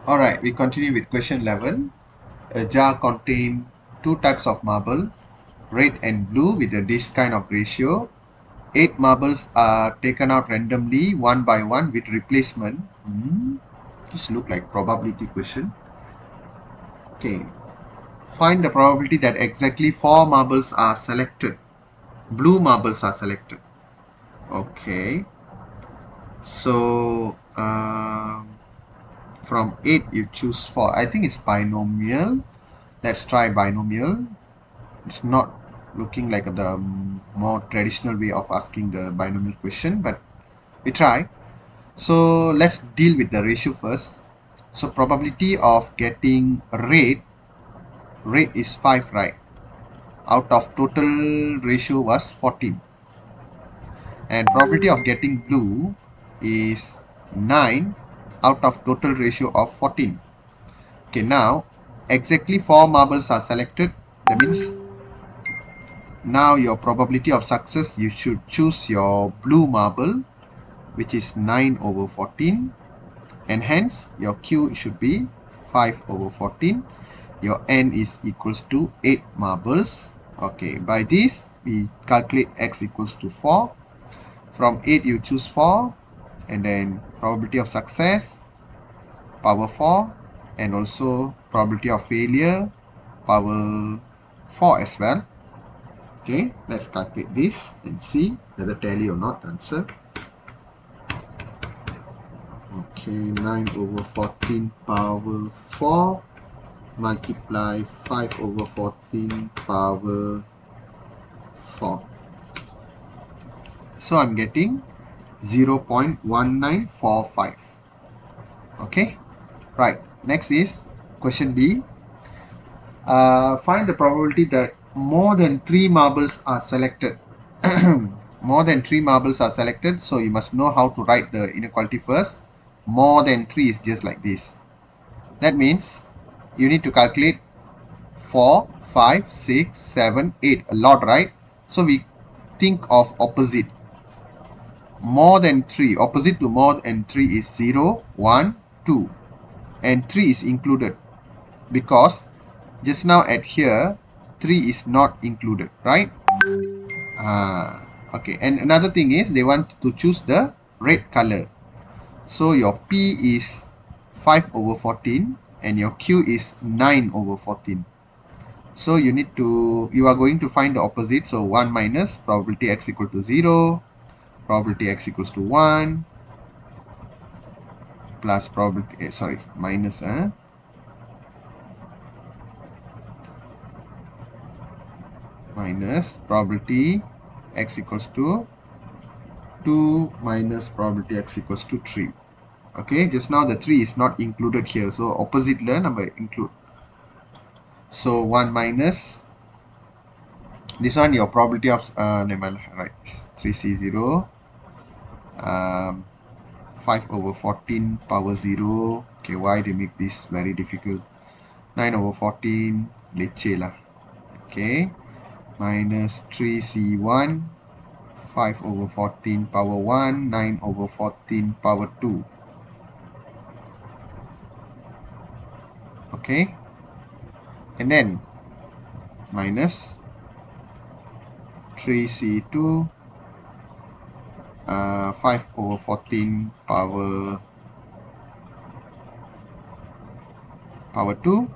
Alright, we continue with question 11. A jar contains two types of marble, red and blue with this kind of ratio. 8 marbles are taken out randomly one by one with replacement. This look like probability question. Okay. Find the probability that exactly 4 marbles are selected. Blue marbles are selected. Okay. So from 8 you choose 4. I think it's binomial. Let's try binomial. It's not looking like the more traditional way of asking the binomial question, but we try. So let's deal with the ratio first. So probability of getting red is 5, right? Out of total ratio was 14. And probability of getting blue is 9 out of total ratio of 14. Okay, now exactly 4 marbles are selected. That means now your probability of success, you should choose your blue marble, which is 9 over 14, and hence your Q should be 5 over 14. Your N is equals to 8 marbles. Okay, by this we calculate X equals to 4. From 8 you choose 4, and then probability of success power 4, and also probability of failure power 4 as well. Okay, let's calculate this and see whether tally or not answer. Okay, 9 over 14 power 4 multiply 5 over 14 power 4. So I'm getting 0.1945. Okay, right. Next is question B. Find the probability that more than 3 marbles are selected. More than 3 marbles are selected, so you must know how to write the inequality first. More than 3 is just like this. That means you need to calculate 4, 5, 6, 7, 8. A lot, right? So we think of opposite. More than 3. Opposite to more than 3 is 0, 1, 2. And 3 is included because just now at here 3 is not included, right? Okay, and another thing is they want to choose the red color. So your P is 5 over 14 and your Q is 9 over 14. So you are going to find the opposite. So 1 minus probability X equal to 0, probability X equals to 1, plus probability, minus minus probability X equals to 2 minus probability X equals to 3. Okay, just now the 3 is not included here, so opposite la number include. So 1 minus this one, your probability of right, 3C0, 5 over 14 power 0. Okay, why they make this very difficult? 9 over 14 leceh lah. Okay, minus 3C1, 5 over 14 power 1, 9 over 14 power 2. Okay, and then minus 3C2, 5 over 14 power 2,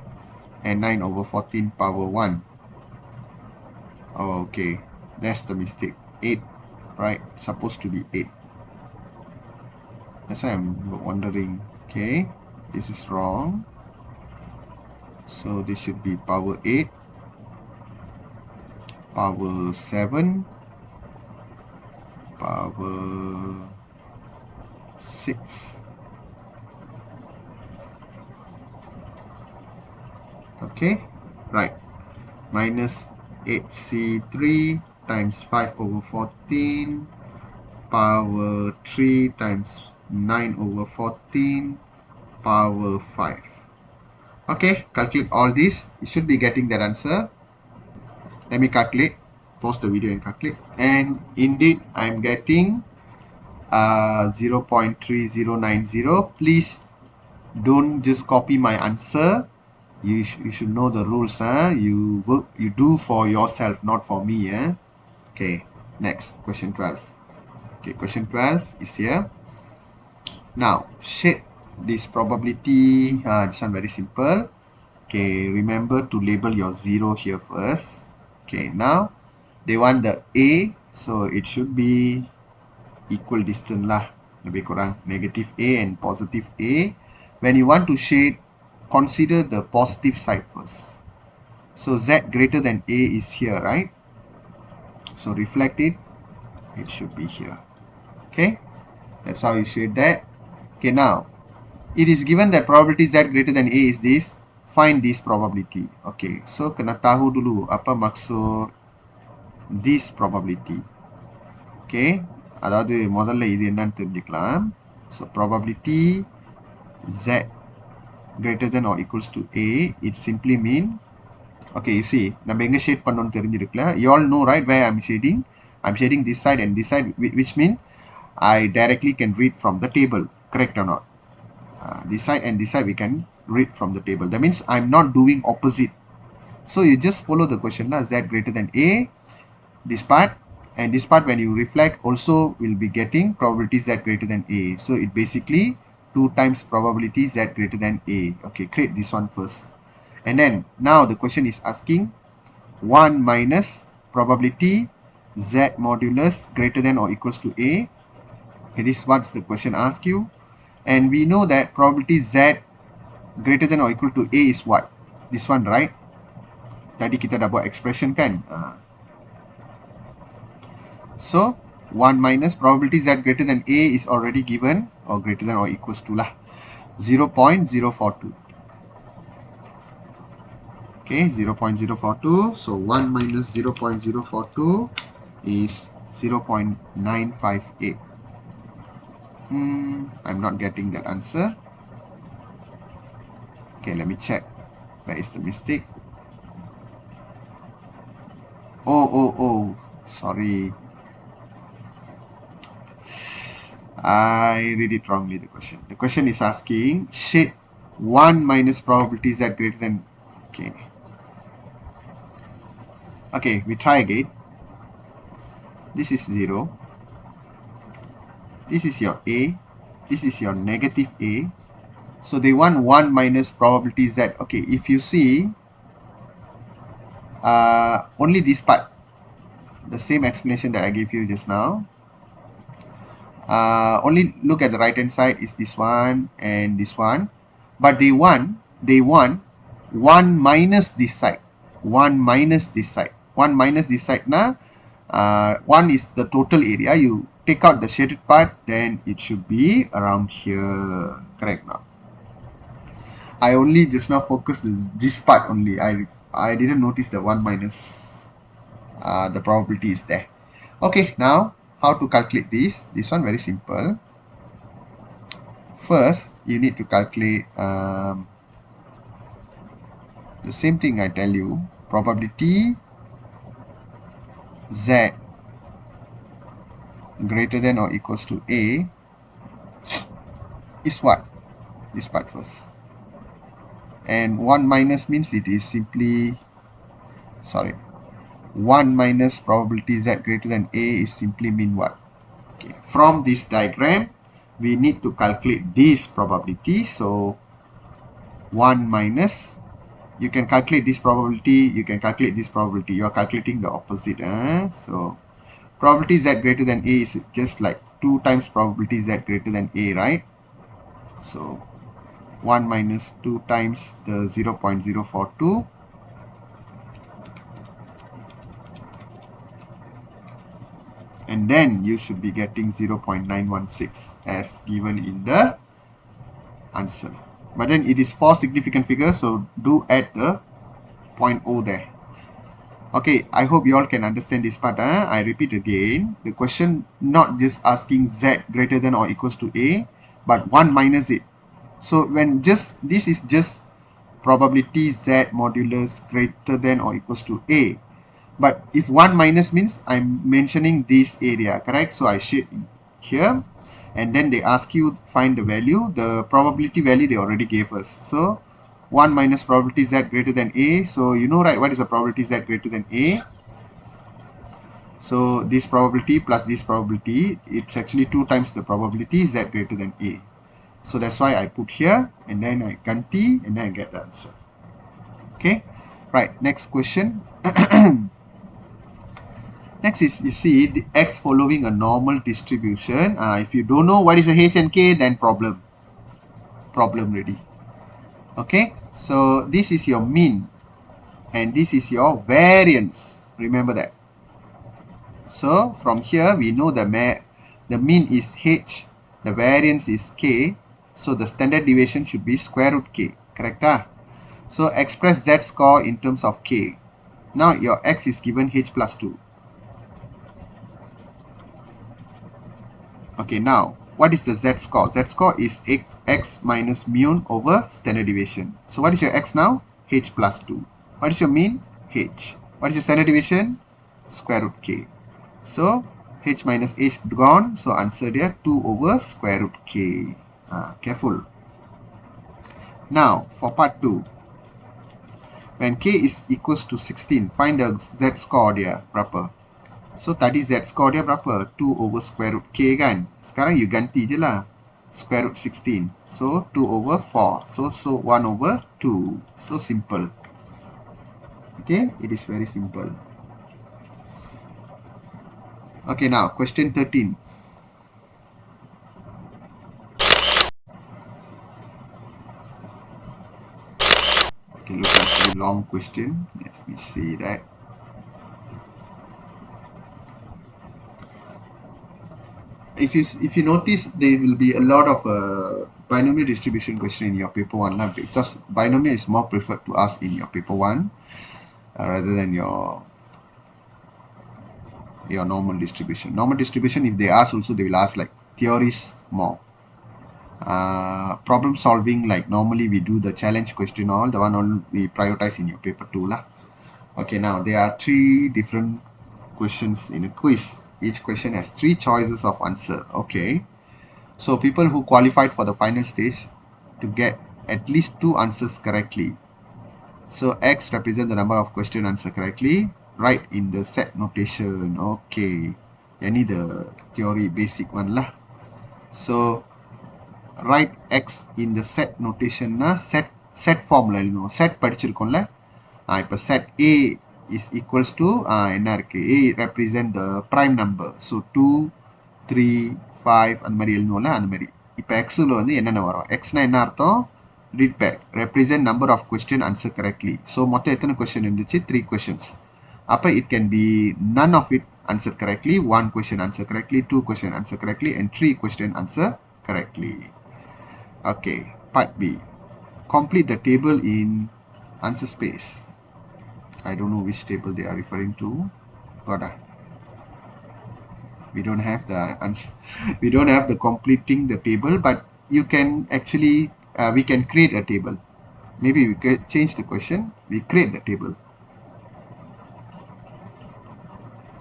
and 9 over 14 power 1. Okay, that's the mistake. 8, right? Supposed to be 8. That's why I'm wondering. Okay, this is wrong. So this should be power 8, power 7, power 6. Okay, right. Minus 8C3 times 5 over 14 power 3 times 9 over 14 power 5. Okay, calculate all this. You should be getting that answer. Let me calculate. Pause the video and calculate. And indeed, I'm getting 0.3090. Please Don't just copy my answer. You should know the rules. You work, you do for yourself, not for me. Okay, next question 12. Okay, question 12 is here. Now, shape this probability. This one very simple. Okay, remember to label your 0 here first. Okay, now they want the A, so it should be equal distance lah. Lebih kurang negative A and positive A. When you want to shade, consider the positive side first. So Z greater than A is here, right? So reflect it, it should be here. Okay, that's how you shade that. Okay, now it is given that probability Z greater than A is this. Find this probability. Okay, so kena tahu dulu apa maksud this probability. Okay, அதாவது முதல்ல இது என்னன்னு தெரிஞ்சுக்கலாம். So probability Z greater than or equals to A, it simply mean, okay, you see, நம்ம எங்க shade பண்ணோம்னு தெரிஞ்சிருக்குல. You all know, right, where I'm shading? I'm shading this side and this side, which mean I directly can read from the table. Correct or not? This side and this side we can read from the table. That means I'm not doing opposite. So you just follow the question lah. Z greater than A, this part, and this part when you reflect also will be getting probability Z greater than A. So it basically 2 times probability Z greater than A. Okay, create this one first. And then now the question is asking 1 minus probability Z modulus greater than or equals to A. Okay, this is what the question asks you. And we know that probability Z greater than or equal to A is what? This one, right? Tadi kita dah buat expression kan? So 1 minus probability Z greater than A is already given, or greater than or equals to lah 0.042. Okay, 0.042. So 1 minus 0.042 is 0.958. I'm not getting that answer. Okay, let me check. Where is the mistake? Oh, sorry. I read it wrongly, the question. The question is asking, shade 1 minus probability Z greater than... Okay. Okay, we try again. This is 0. This is your A. This is your negative A. So they want 1 minus probability Z. Okay, if you see, only this part, the same explanation that I gave you just now. Only look at the right hand side is this one and this one. But they want 1 minus this side. 1 minus this side. 1 minus this side. Now, 1 is the total area. You take out the shaded part, then it should be around here. Correct now. I only just now focused this part only. I didn't notice the 1 minus the probability is there. Okay, now how to calculate this? This one very simple. First, you need to calculate the same thing I tell you. Probability Z greater than or equals to A is what? This part first. And 1 minus means it is simply, sorry, 1 minus probability Z greater than A is simply mean what? Okay, from this diagram, we need to calculate this probability. So 1 minus, you can calculate this probability, you can calculate this probability. You are calculating the opposite. So probability Z greater than A is just like 2 times probability Z greater than A, right? So 1 minus 2 times the 0.042. And then you should be getting 0.916 as given in the answer. But then it is 4 significant figures, so do add the 0.0 there. Okay, I hope you all can understand this part. I repeat again, the question not just asking Z greater than or equals to A, but 1 minus it. So when this is just probability Z modulus greater than or equals to A. But if 1 minus means I'm mentioning this area, correct? So I shade here. and then they ask you find the value. The probability value they already gave us. So 1 minus probability z greater than a. So you know, right, what is the probability z greater than a? So this probability plus this probability, it's actually 2 times the probability z greater than a. So that's why I put here, and then I ganti, and then I get the answer. Okay, right, next question. Next is, you see, the x following a normal distribution. If you don't know what is a h and k, then problem ready. Okay, so this is your mean, and this is your variance. Remember that. So from here, we know the mean is h, the variance is k, so the standard deviation should be square root k, correct? So express z score in terms of k. Now your x is given h plus 2. Okay, now what is the z score? Z score is x minus mu over standard deviation. So what is your x now? H plus 2. What is your mean? H. What is your standard deviation? Square root k. So h minus h gone. So answer there 2 over square root k. Careful. Now for part 2. When k is equals to 16, find the z score dia berapa? So tadi z score dia berapa? 2 over square root k kan? Sekarang you ganti je lah. Square root 16. So 2 over 4. So 1 over 2. So simple. Okay, it is very simple. Okay, now question 13. Okay, look at the long question. Let me see that. If you notice, there will be a lot of binomial distribution question in your paper 1 because binomial is more preferred to ask in your paper 1 rather than your normal distribution. Normal distribution, if they ask also, they will ask like theories more. Problem solving, like normally we do the challenge question, all the one we prioritize in your paper 2 lah. Okay, now there are 3 different questions in a quiz. Each question has 3 choices of answer. Okay, so people who qualified for the final stage to get at least 2 answers correctly. So x represent the number of question answer correctly. Write in the set notation. Okay, any the theory basic one lah. So write x in the set notation na set formula எழுதணும். Set படிச்சிருக்கோம்ல. இப்போ set a is equals to என்ன இருக்கு? A represent the prime number. So 2, 3, 5 அந்த மாதிரி எழுதணும்ல, அந்த மாதிரி. இப்போ x-ல வந்து என்னென்ன வரும்? x-னா என்ன அர்த்தம்? Read back. Represent number of question answer correctly. So மொத்தம் எத்தனை question இருந்துச்சு? 3 questions. அப்போ it can be none of it answered correctly, 1 question answer correctly, 2 question answer correctly, and 3 question answer correctly. Okay, part B. Complete the table in answer space. I don't know which table they are referring to. But we don't have the answer. We don't have the completing the table, but you can actually we can create a table. Maybe we can change the question. We create the table.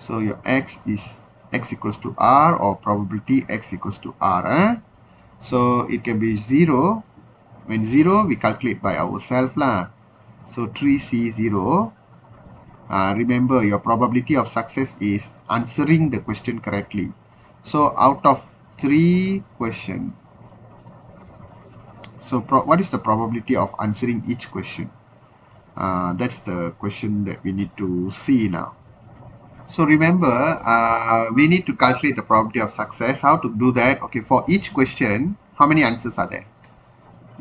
So your x is x equals to r, or probability x equals to r. So it can be 0. When 0, we calculate by ourselves lah. So 3c0. Remember, your probability of success is answering the question correctly. So out of 3 questions, so what is the probability of answering each question? That's the question that we need to see now. So remember, we need to calculate the probability of success. How to do that? Okay, for each question, how many answers are there?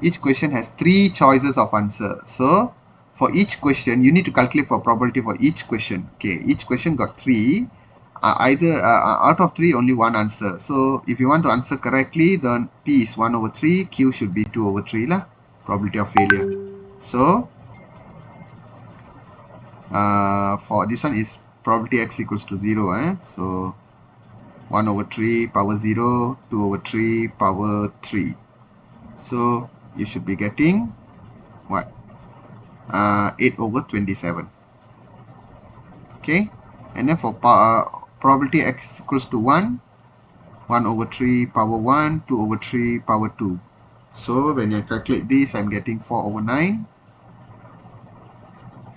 Each question has 3 choices of answer. So for each question, you need to calculate for probability for each question. Okay, each question got 3. Either out of 3, only 1 answer. So if you want to answer correctly, then P is 1 over 3, Q should be 2 over 3 lah. Probability of failure. So for this one is probability x equals to 0. So 1 over 3 power 0, 2 over 3 power 3. So you should be getting what? 8 over 27. Okay, and then for probability x equals to 1, 1 over 3 power 1, 2 over 3 power 2. So when I calculate this, I'm getting 4 over 9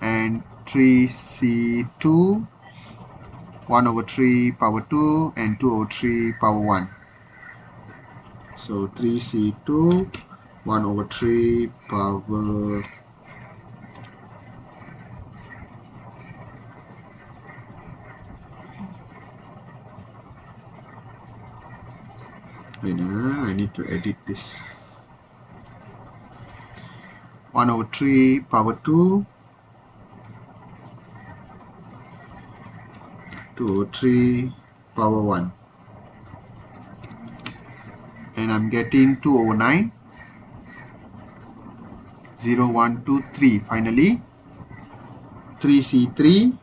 and 3C2, 1 over 3 power 2 and 2 over 3 power 1. So 3C2, 1 over 3 power. Wait, I need to edit this. 1 over 3 power 2, 2 over 3 power 1. And I'm getting 2 over 9, 0, 1, 2, 3. Finally, 3C3,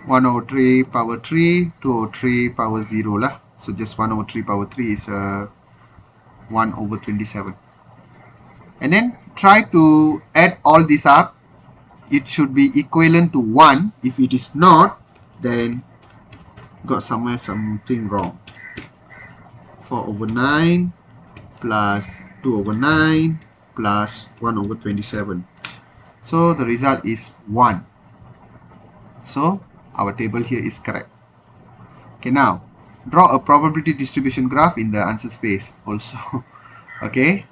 1 over 3 power 3, 2 over 3 power 0 lah. So just 1 over 3 power 3 is 1 over 27. And then try to add all this up. It should be equivalent to 1. If it is not, then got something wrong. 4 over 9 plus 2 over 9 plus 1 over 27. So the result is 1. So our table here is correct. Okay, now draw a probability distribution graph in the answer space also. Okay,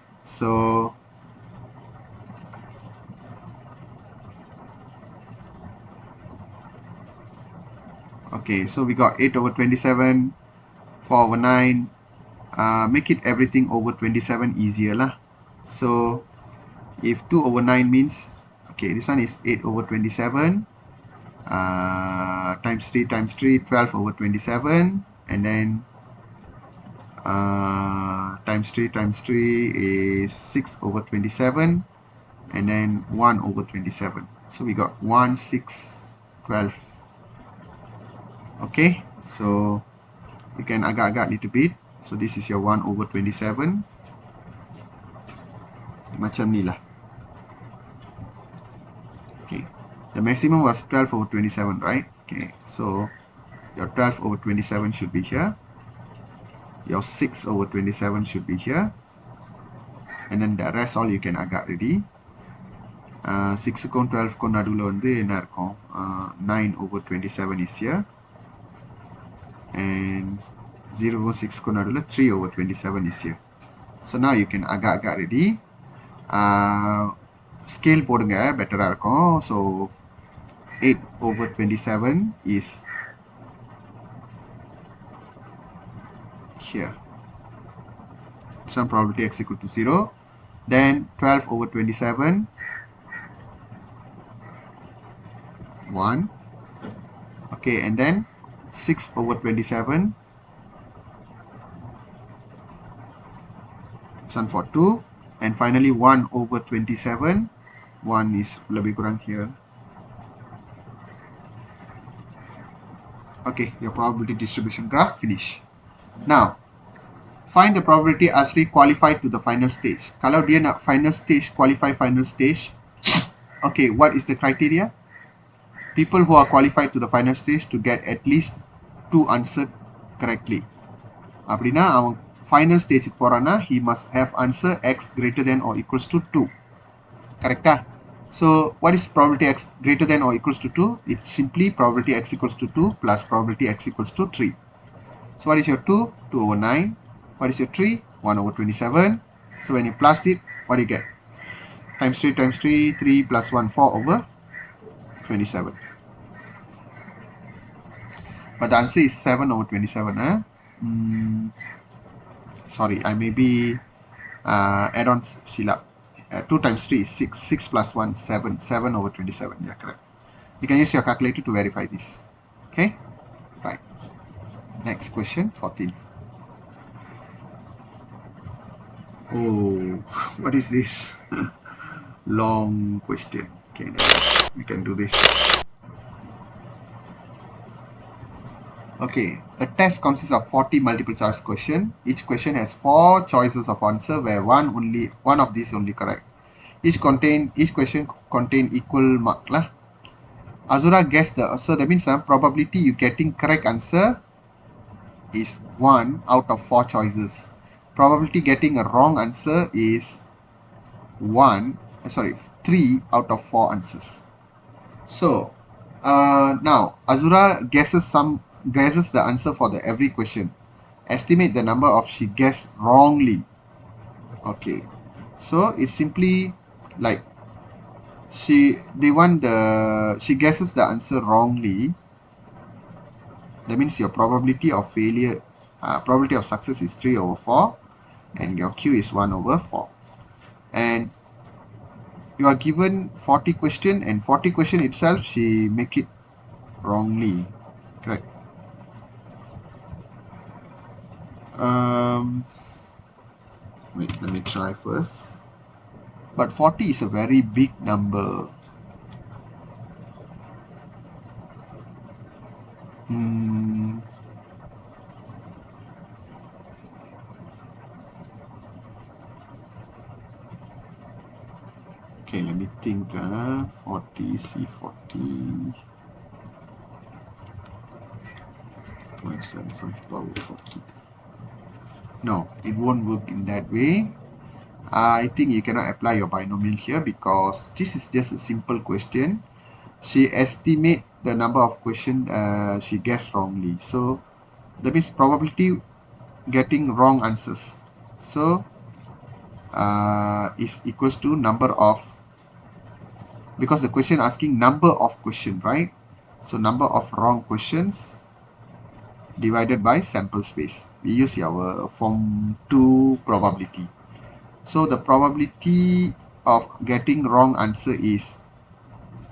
so we got 8 over 27, 4 over 9. Make it everything over 27 easier lah. So if 2 over 9 means, okay, this one is 8 over 27 times 3 times 3, 12 over 27, and then times 3 is 6 over 27, and then 1 over 27. So we got 1, 6, 12. Okay, so you can agak-agak little bit. So this is your 1 over 27. Macam ni lah. Okay, the maximum was 12 over 27, right? Okay, so your 12 over 27 should be here. Your 6 over 27 should be here. And then the rest all you can agak ready. 6 க்கும் 12 க்கும் நடுவுல வந்து என்ன இருக்கும்? 9 over 27 is here. And 0 க்கும் 6 க்கும் நடுவுல 3 over 27 is here. So now you can agak-agak ready. Scale போடுங்க பெட்டரா இருக்கும். So 8 over 27 is here. Some probability x equal to 0. Then 12 over 27, 1. Okay, and then 6 over 27, some for 2. And finally 1 over 27, 1 is lebih kurang here. Okay, your probability distribution graph finish. Now, find the probability Asri qualified to the final stage. Kalau dia nak final stage, qualify final stage. Okay, what is the criteria? People who are qualified to the final stage to get at least 2 answer correctly. அப்படினா அவன் final stage போறானா, he must have answer x greater than or equals to 2. Correct? So what is probability x greater than or equals to 2? It's simply probability x equals to 2 plus probability x equals to 3. So what is your 2? 2 over 9. What is your 3? 1 over 27. So when you plus it, what do you get? Times 3 times 3, 3 plus 1, 4 over 27. But the answer is 7 over 27. Sorry, I maybe add on silap. 2 times 3 is 6. 6 plus 1, 7. 7 over 27. Yeah, correct. You can use your calculator to verify this. Okay? Right. Next question, 14. Oh, what is this? Long question. Okay, we can do this. Okay, a test consists of 40 multiple choice question. Each question has 4 choices of answer where one of these only correct. Each question contain equal mark lah. Azura guessed so that means probability you getting correct answer is 1 out of 4 choices. Probability getting a wrong answer is 3 out of 4 answers. So now Azura guesses the answer for the every question. Estimate the number of she guessed wrongly. Okay, so it's simply like she guesses the answer wrongly. That means your probability of failure, probability of success is 3 over 4, and your Q is 1 over 4. And you are given 40 question, and 40 question itself she make it wrongly. Correct. Wait, let me try first. But 40 is a very big number. Hmm. Okay, let me think. 40, C40. 0.75 power 40. No, it won't work in that way. I think you cannot apply your binomial here because this is just a simple question. She estimate the number of question she guessed wrongly. So that means probability getting wrong answers. So is equals to number of, because the question asking number of question, right? So number of wrong questions divided by sample space. We use our form 2 probability. So the probability of getting wrong answer is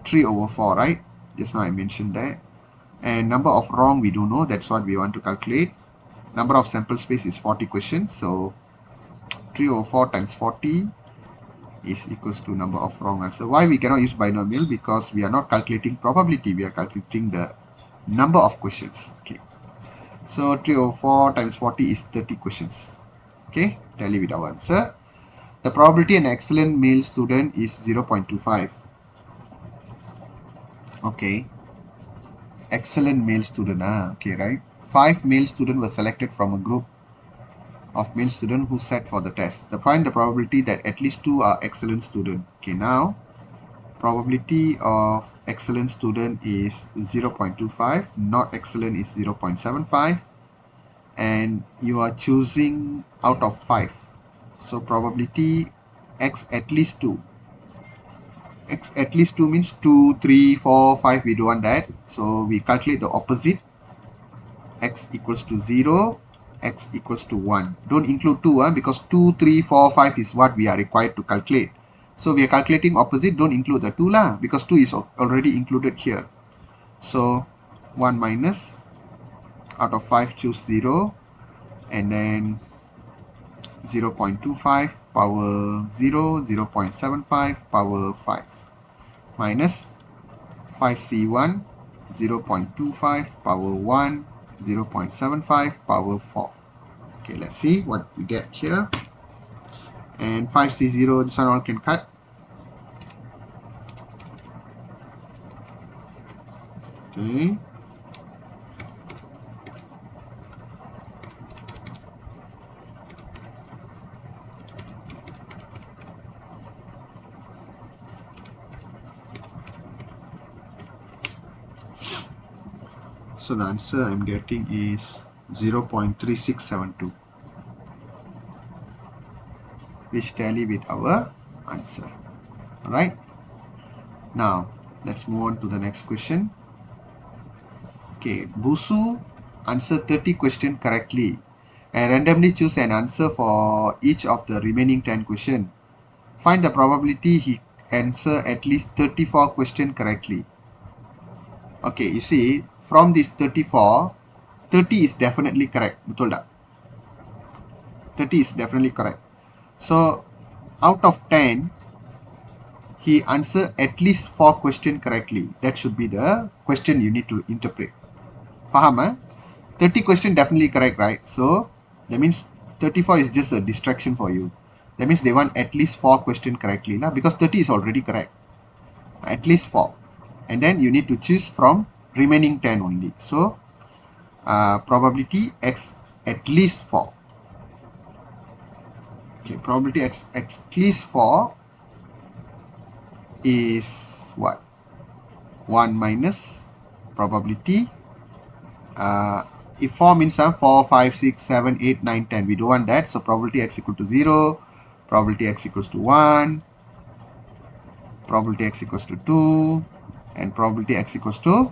3 over 4, right? Just now I mentioned that. And number of wrong we don't know. That's what we want to calculate. Number of sample space is 40 questions. So 3 over 4 times 40 is equals to number of wrong answer. Why we cannot use binomial? Because we are not calculating probability. We are calculating the number of questions. Okay. So 3 over 4 times 40 is 30 questions. Okay. Tally with our answer. The probability an excellent male student is 0.25. Okay. Excellent male student. Okay, right? 5 male students were selected from a group of male students who sat for the test. Find the probability that at least 2 are excellent students. Okay, now probability of excellent student is 0.25, not excellent is 0.75, and you are choosing out of 5. So probability x at least 2. X at least 2 means 2, 3, 4, 5. We don't want that. So we calculate the opposite. X equals to 0, x equals to 1. Don't include 2 because 2, 3, 4, 5 is what we are required to calculate. So we are calculating opposite, don't include the 2 lah, because 2 is already included here. So 1 minus, out of 5 choose 0, and then 0.25 power 0, 0.75 power 5, minus 5C1, 0.25 power 1, 0.75 power 4. Okay, let's see what we get here. And 5C0, this one all can cut. Okay. So the answer I'm getting is 0.3672, which tally with our answer. Alright. Now, let's move on to the next question. Okay, Busu answered 30 questions correctly and randomly choose an answer for each of the remaining 10 questions. Find the probability he answer at least 34 questions correctly. Okay, you see, from this 34, 30 is definitely correct. Betul tak? 30 is definitely correct. So, out of 10, he answered at least 4 questions correctly. That should be the question you need to interpret. Faham, 30 question definitely correct, right? So, that means 34 is just a distraction for you. That means they want at least 4 questions correctly, because 30 is already correct. At least 4. And then you need to choose from remaining 10 only. So probability x at least 4. Okay, probability x at least 4 is what? 1 minus probability. If 4 means 4, 5, 6, 7, 8, 9, 10. We don't want that. So probability x equal to 0, probability x equals to 1, probability x equals to 2, and probability x equals to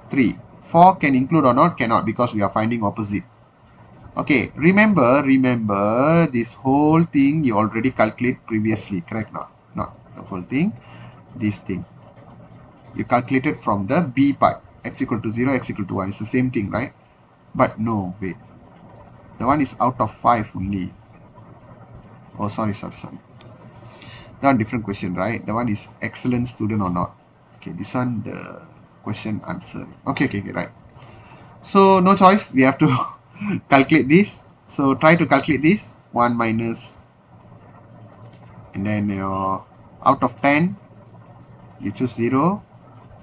3. 4 can include or not? Cannot, because we are finding opposite. Okay, remember this whole thing you already calculate previously, correct? Not the whole thing, this thing. You calculated from the B part, x equal to 0, x equal to 1. It's the same thing, right? But no, wait. The one is out of 5 only. Oh, sorry. That one different question, right? The one is excellent student or not. Okay, this one, the question answer. Okay, right. So, no choice. We have to calculate this. So, try to calculate this. 1 minus, and then your out of 10, you choose 0.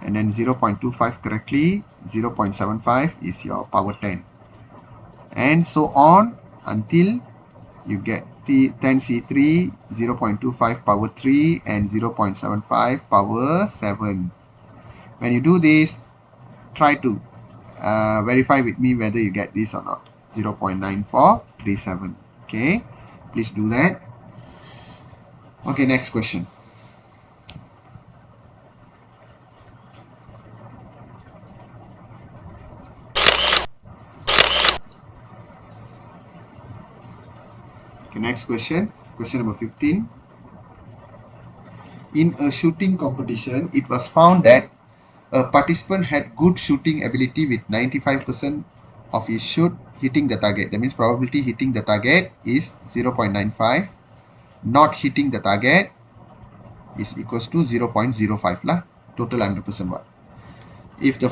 And then 0.25 correctly. 0.75 is your power 10. And so on until you get 10C3, 0.25 power 3, and 0.75 power 7. When you do this, try to verify with me whether you get this or not. 0.9437. Okay, please do that. Okay, next question. Okay, next question. Question number 15. In a shooting competition, it was found that a participant had good shooting ability with 95% of his shoot hitting the target. That means probability hitting the target is 0.95. Not hitting the target is equals to 0.05 lah. Total 100% what? If the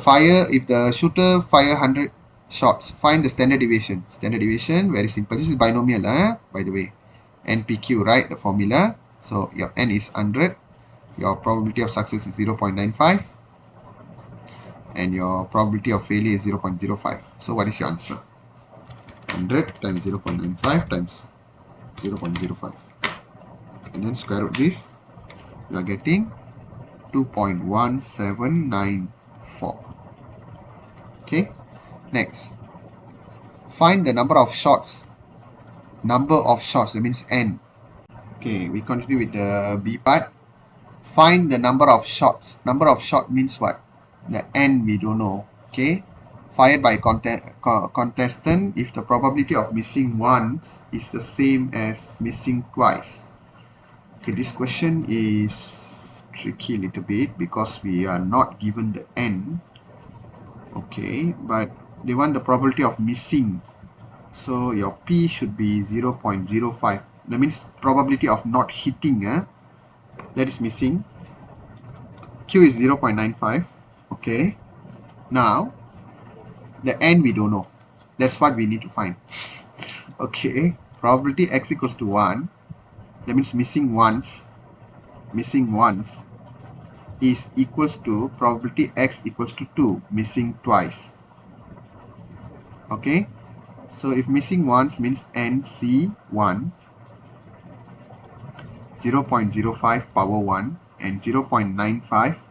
shooter fire 100 shots, find the standard deviation. Standard deviation, very simple. This is binomial, by the way. NPQ, right? The formula. So your N is 100. Your probability of success is 0.95. And your probability of failure is 0.05. So what is your answer? 100 times 0.95 times 0.05. And then square root this. You are getting 2.1794. Okay. Next. Find the number of shots. Number of shots, that means N. Okay, we continue with the B part. Find the number of shots. Number of shot means what? The N we don't know. Okay. Fired by contestant if the probability of missing once is the same as missing twice. Okay, this question is tricky a little bit because we are not given the N. Okay, but they want the probability of missing. So your P should be 0.05. That means probability of not hitting, that is missing. Q is 0.95. Okay. Now, the N we don't know. That's what we need to find. Okay. Probability x equals to 1. That means missing once is equals to probability x equals to 2. Missing twice. Okay. So if missing once means NC1, 0.05 power 1 and 0.95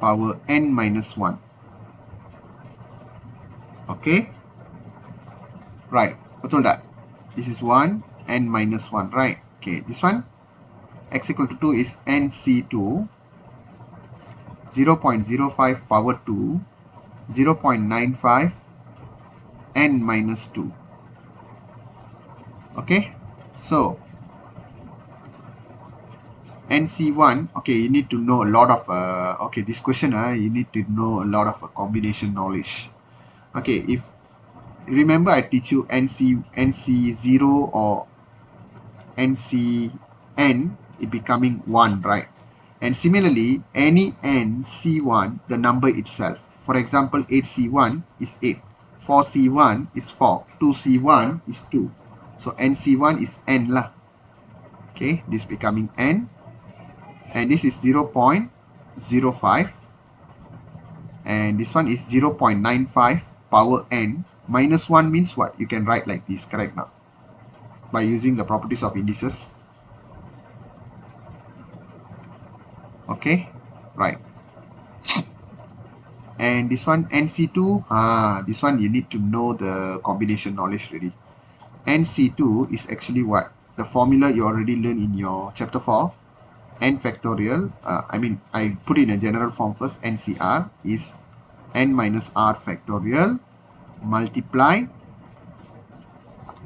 power n minus 1. Okay. Right. Betul tak? This is 1, n minus 1, right? Okay, this one, x equal to 2 is nc2, 0.05 power 2, 0.95 n minus 2. Okay, so nc1, okay, you need to know a lot of, okay, this question, you need to know a lot of combination knowledge. Okay, if remember I teach you nc0 or NCN, it becoming 1, right? And similarly, any n C1, the number itself. For example, 8C1 is 8. 4C1 is 4. 2C1 is 2. So NC1 is n lah. Okay, this becoming n. And this is 0.05. And this one is 0.95 power n. Minus 1 means what? You can write like this, correct now? By using the properties of indices. Okay, right. And this one, NC2, this one you need to know the combination knowledge already. NC2 is actually what? The formula you already learned in your chapter 4. N factorial, I put it in a general form first. NCR is n minus r factorial multiply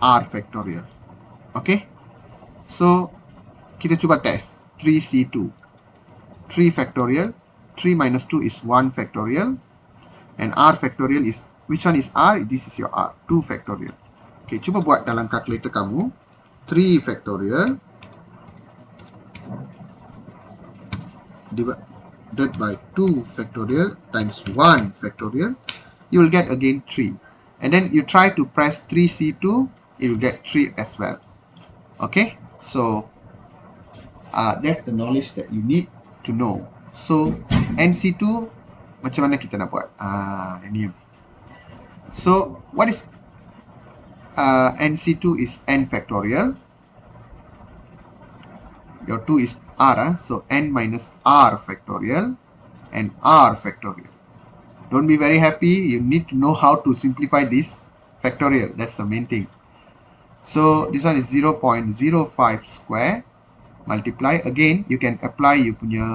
r factorial. Okay, so kita cuba test 3C2. 3 factorial, 3 minus 2 is 1 factorial, and r factorial is, which one is r? This is your r, 2 factorial. Okay, cuba buat dalam calculator kamu. 3 factorial divided by 2 factorial times 1 factorial, you will get again 3. And then you try to press 3C2, you will get 3 as well. Okay, so that's the knowledge that you need to know. So NC2 macam mana kita nak buat? Ini. So what is NC2 is n factorial. Your 2 is r, so n minus r factorial and r factorial. Don't be very happy. You need to know how to simplify this factorial. That's the main thing. So this one is 0.05 square multiply. Again, you can apply you punya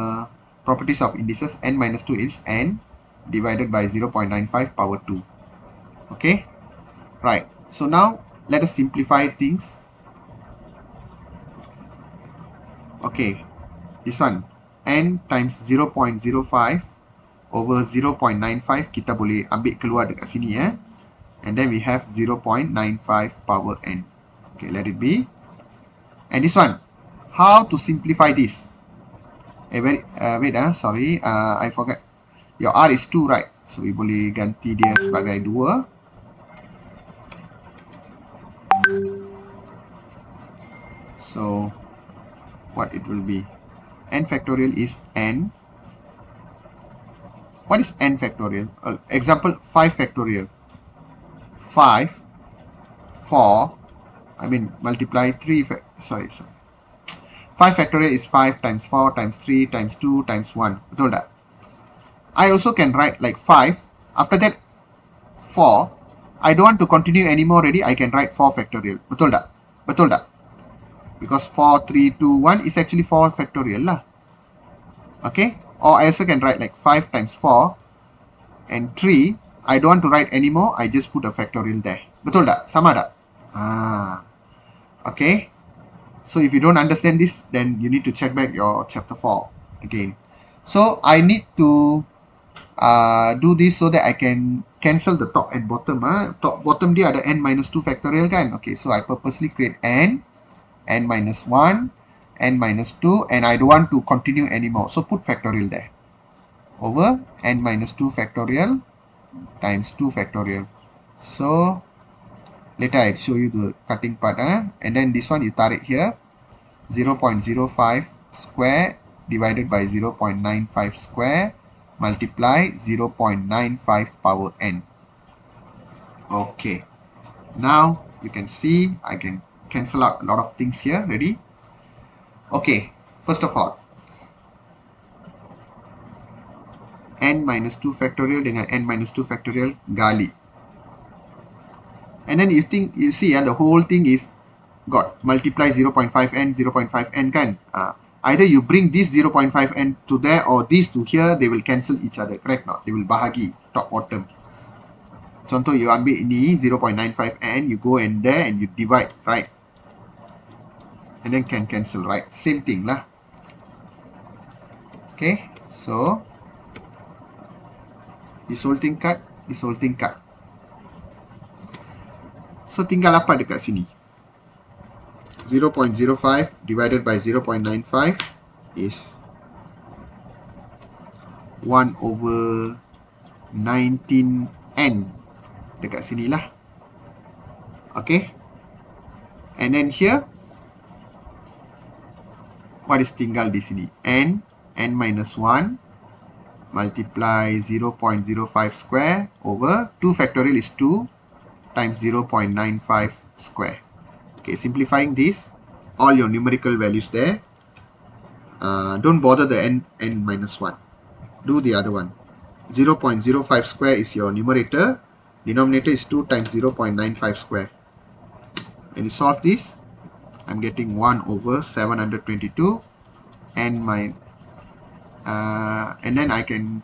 properties of indices. N minus 2 is n divided by 0.95 power 2. Okay, right. So now let us simplify things. Okay, this one n times 0.05 over 0.95 kita boleh ambil keluar dekat sini and then we have 0.95 power n. Okay, let it be. And this one, how to simplify this? Sorry, I forgot. Your r is 2, right? So we boleh ganti dia sebagai 2. So what it will be? N factorial is n. What is n factorial? Example 5 factorial. 5, 4, multiply 3, 5 factorial is 5 times 4 times 3 times 2 times 1. Betul tak? I also can write like 5. After that, 4. I don't want to continue anymore already. I can write 4 factorial. Betul tak? Betul tak? Because 4, 3, 2, 1 is actually 4 factorial lah. Okay? Or I also can write like 5 times 4 and 3. I don't want to write anymore. I just put a factorial there. Betul tak? Sama tak? Okay. So if you don't understand this, then you need to check back your chapter 4 again. So I need to do this so that I can cancel the top and bottom. Top bottom dia ada n minus 2 factorial kan? Okay, so I purposely create n minus 1, n minus 2, and I don't want to continue anymore. So put factorial there. Over n minus 2 factorial times 2 factorial. So later I show you the cutting part. And then this one you tarik here. 0.05 square divided by 0.95 square multiply 0.95 power n. Okay. Now you can see I can cancel out a lot of things here. Ready? Okay. First of all, n minus 2 factorial dengan n minus 2 factorial gali. And then you see the whole thing is got multiply 0.5n, 0.5n kan. Either you bring this 0.5n to there or this to here, they will cancel each other, correct not? They will bahagi top bottom. Contoh you ambil ini 0.95n, you go in there and you divide, right? And then can cancel, right? Same thing lah. Okay, so this whole thing cut, this whole thing cut. So tinggal apa dekat sini? 0.05 divided by 0.95 is 1 over 19n. Dekat sini lah. Okay. And then here, What is tinggal di sini? N minus 1 multiply 0.05 square over 2 factorial is 2 times 0.95 square. Okay, simplifying this, all your numerical values there. Don't bother the n minus 1. Do the other one. 0.05 square is your numerator. Denominator is 2 times 0.95 square. When you solve this, I'm getting 1 over 722 and and then I can,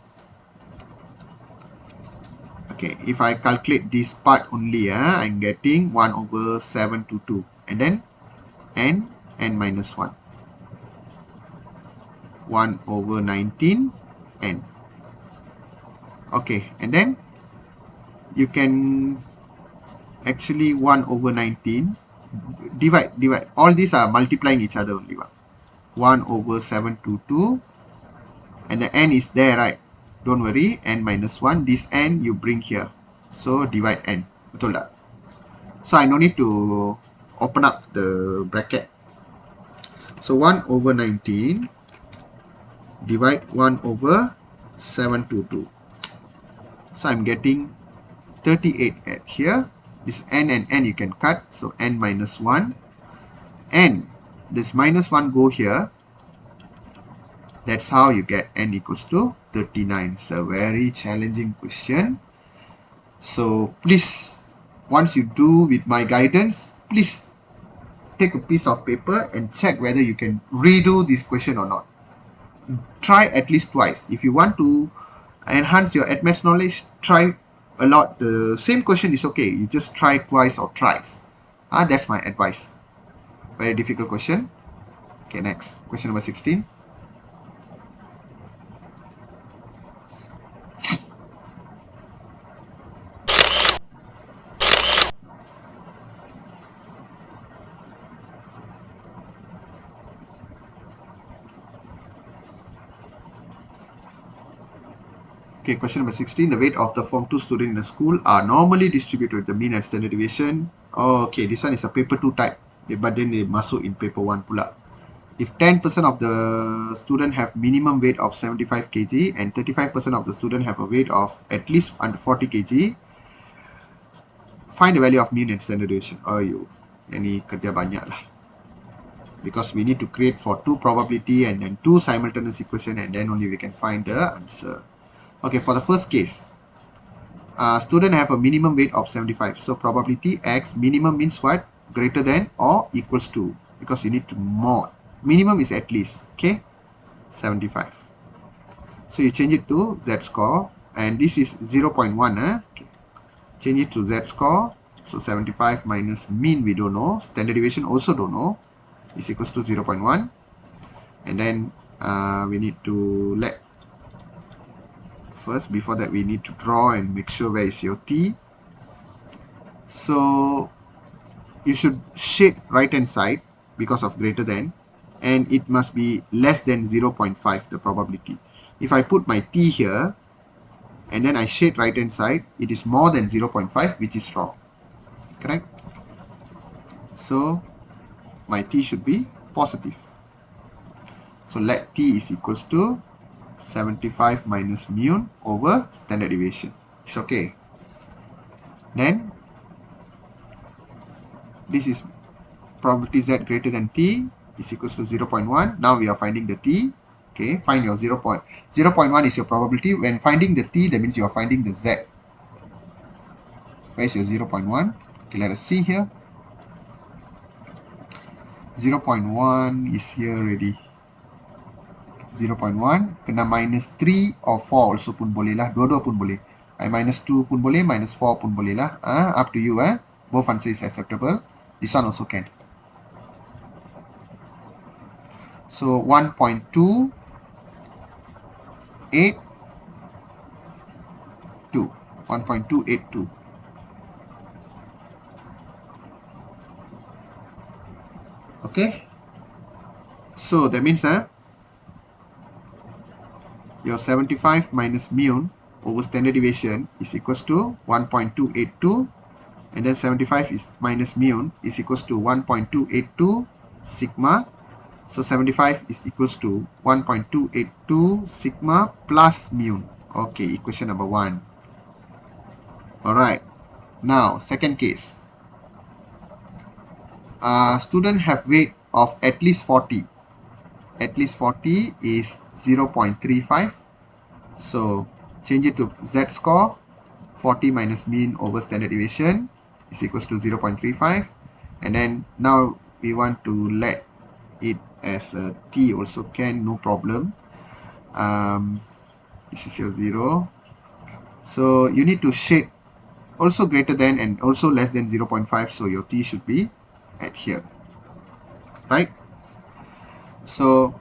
okay, if I calculate this part only, I'm getting 1 over 722 and then n minus 1. 1 over 19 n. Okay, and then you can actually 1 over 19 divide. All these are multiplying each other only. 1 over 722 and the n is there, right? Don't worry, n minus 1. This n you bring here. So divide n. Betul tak? So I no need to open up the bracket. So 1 over 19 divide 1 over 722. So I'm getting 38 at here. This n and n you can cut. So n minus 1. And this minus 1 go here. That's how you get n equals to 39. It's a very challenging question. So please, once you do with my guidance, please take a piece of paper and check whether you can redo this question or not. Try at least twice. If you want to enhance your maths knowledge, try a lot. The same question is okay. You just try twice or thrice. That's my advice. Very difficult question. Okay, next. Question number 16. Okay, question number 16. The weight of the Form 2 student in a school are normally distributed with the mean and standard deviation. Oh, okay, this one is a paper 2 type. But then they masuk in paper 1 pula. If 10% of the student have minimum weight of 75 kg and 35% of the student have a weight of at least under 40 kg, find the value of mean and standard deviation. Oh, ini kerja banyak lah. Because we need to create for 2 probability and then 2 simultaneous equation and then only we can find the answer. Okay, for the first case, student have a minimum weight of 75. So probability X minimum means what? Greater than or equals to. Because you need to mod. Minimum is at least, okay? 75. So you change it to z-score. And this is 0.1. Okay. Change it to z-score. So 75 minus mean we don't know. Standard deviation also don't know. Is equals to 0.1. And then we need to let first, before that we need to draw and make sure where is your t. So you should shade right hand side because of greater than, and it must be less than 0.5 the probability. If I put my t here and then I shade right hand side, it is more than 0.5, which is wrong. Correct? So my t should be positive. So let t is equals to 75 minus mu over standard deviation. It's okay. Then this is probability z greater than t is equals to 0.1. Now we are finding the t. Okay, find your 0.1 is your probability. When finding the t, that means you are finding the z. Where is your 0.1? Okay, let us see here. 0.1 is here already. 0.1 kena minus 3 or 4 also pun boleh lah. Dua-dua pun boleh. Minus 2 pun boleh, minus 4 pun boleh lah. Up to you. Both answer is acceptable. This one also can. So 1.282. 1.282. Okay. So that means your 75 minus mu over standard deviation is equals to 1.282, and then 75 is minus mu is equals to 1.282 sigma So 75 is equals to 1.282 sigma plus mu. Okay, equation number 1. Alright, now second case. Student have weight of at least 40. At least 40 is 0.35. So change it to Z score. 40 minus mean over standard deviation is equals to 0.35. And then now we want to let it as a T also can, no problem. This is your 0. So you need to shape also greater than and also less than 0.5. So your T should be at here, right? So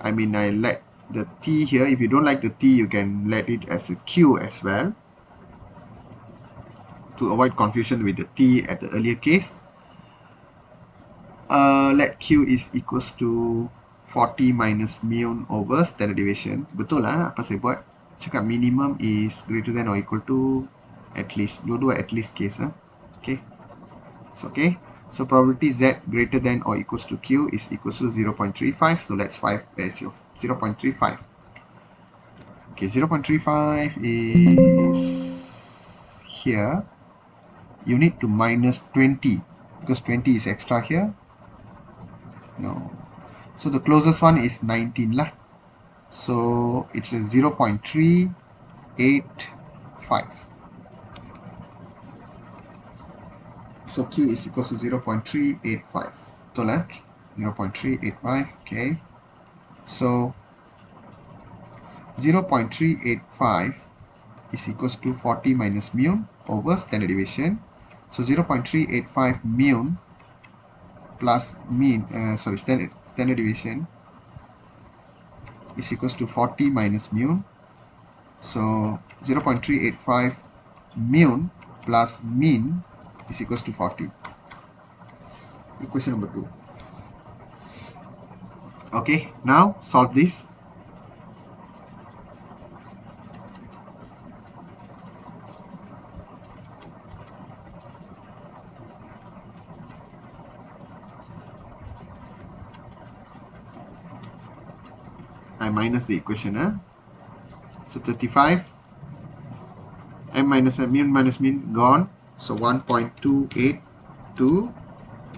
I mean, I let the T here. If you don't like the T, you can let it as a Q as well to avoid confusion with the T at the earlier case. Let Q is equals to 40 minus mu over standard deviation. Betul lah apa saya buat. Cakap minimum is greater than or equal to at least. Dua-dua at least case. Okay. It's okay. So probability Z greater than or equals to Q is equals to 0.35. So let's 5 as your 0.35. Okay, 0.35 is here. You need to minus 20 because 20 is extra here. No. So the closest one is 19 lah. So it's a 0.385. So Q is equal to 0.385. So lah, 0.385. Okay. So 0.385 is equals to 40 minus mu over standard deviation. So 0.385 mu plus mean, standard deviation is equals to 40 minus mu. So 0.385 mu plus mean is equals to 40. Equation number 2. Okay, now solve this. I minus the equation. So 35 m minus mean gone. So 1.282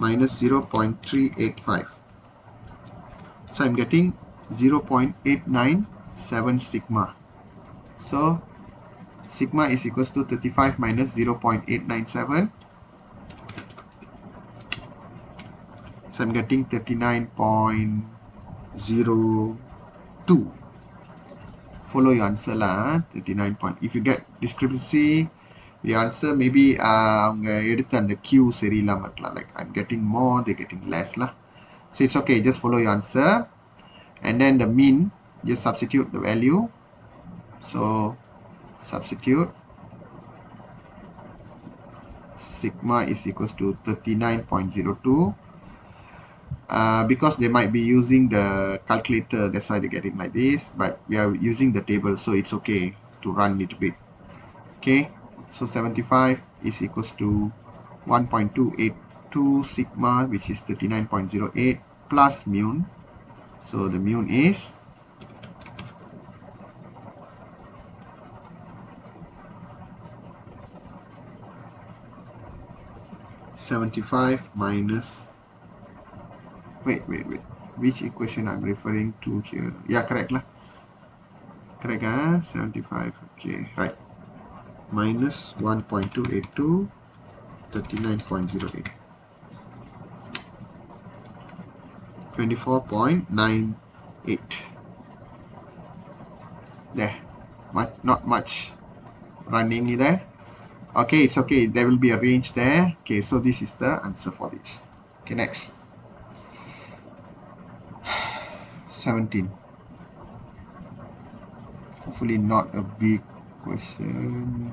minus 0.385. So I'm getting 0.897 sigma. So sigma is equals to 35 minus 0.897. So I'm getting 39.02. Follow your answer lah. 39 point. If you get discrepancy, the answer maybe அவங்க எடுத்த அந்த Q சரியில்லாம இருக்கலாம். Like I'm getting more, they're getting less lah. So it's okay. Just follow your answer. And then the mean, just substitute the value. So substitute. Sigma is equals to 39.02. Because they might be using the calculator, that's why they get it like this, but we are using the table, so it's okay to run it a bit. Okay, so 75 is equals to 1.282 sigma, which is 39.08 plus mu. So the mu is 75 minus wait, which equation I'm referring to here? Yeah, correct lah. Correct, 75. Okay, right. Minus 1.282, 39.08. 24.98. There. Not much running there. Okay, it's okay. There will be a range there. Okay, so this is the answer for this. Okay, next. 17. Hopefully not a big question.